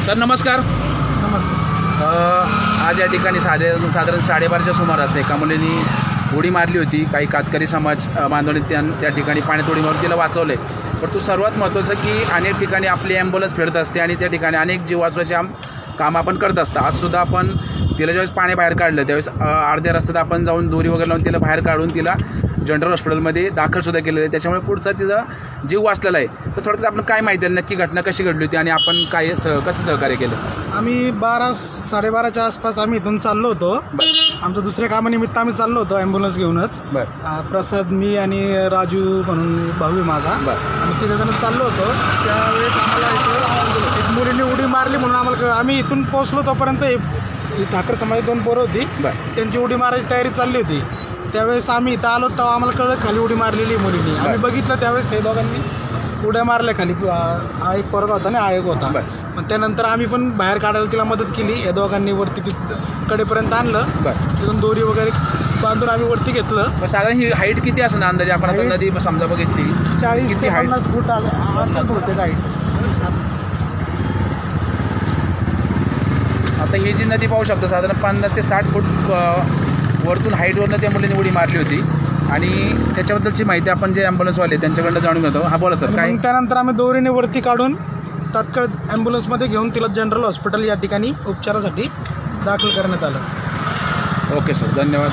Sir नमस्कार. नमस्कार. आज या ठिकाणी साधारण 12:30च्या सुमारास एका मुलीने उडी मारली होती. काही कातकरी समाज बांधवांनी त्या ठिकाणी पाण्यात उडी मारून तिला वाचवले. परंतु सर्वात महत्त्वाचं की अनेक ठिकाणी आपली ॲम्ब्युलन्स फिरत असते आणि त्या ठिकाणी अनेक जीव वाचवायचे काम आपण करत असतो. आजसुद्धा आपण तिला ज्यावेळेस पाणी बाहेर काढलं त्यावेळेस अर्ध्या रस्त्यात आपण जाऊन दोरी वगैरे लावून तिला बाहेर काढून तिला जनरल हॉस्पिटलमध्ये दाखलसुद्धा केलेलं आहे. त्याच्यामुळे पुढचा तिचा जीव वाचलेला आहे. तर थोडक्यात आपण काय माहिती आहे नक्की घटना कशी घडली होती आणि आपण काय कसं सहकार्य केलं? आम्ही 12-12:30च्या आसपास आम्ही इथून चाललो होतो. आमच्या दुसऱ्या कामानिमित्त आम्ही चाललो होतो ॲम्ब्युलन्स घेऊनच. प्रसाद, मी आणि राजू म्हणून भाऊ आहे माझा. आम्ही तिघेजण चाललो होतो. त्यावेळेस आम्हाला एक मुलीने उडी मारली म्हणून आम्हाला आम्ही इथून पोहोचलो तोपर्यंत ठाकर समाजाची 2 पोरं होती. त्यांची उडी मारायची तयारी चालली होती. त्यावेळेस आम्ही इथं आलो तेव्हा आम्हाला कळलं खाली उडी मारलेली मुलीने. आम्ही बघितलं त्यावेळेस हे दोघांनी उड्या मारल्या खाली. हा एक पोरगा होता आणि हा एक होता. मग त्यानंतर आम्ही पण बाहेर काढायला तिला मदत केली. या दोघांनी वरती कडेपर्यंत आणलं. तिथून दोरी वगैरे बांधून आम्ही वरती घेतलं. साधारण ही हाईट किती असं अंदाजे आपण आता नदी समजा बघितली 40 ते 50 फूट असं होते हाईट. आता ही जी नदी पाहू शकतो साधारण 50 ते 60 फूट वरतून हाईटवरनं त्या मुलीने उडी मारली होती. आणि त्याच्याबद्दलची माहिती आपण जे ॲम्ब्युलन्सवाले त्यांच्याकडनं जाणून घेतो. हा बोला सर. काय त्यानंतर आम्ही दोरीने वरती काढून तात्काळ ॲम्ब्युलन्समध्ये घेऊन तिला जनरल हॉस्पिटल या ठिकाणी उपचारासाठी दाखल करण्यात आलं. ओके सर, धन्यवाद.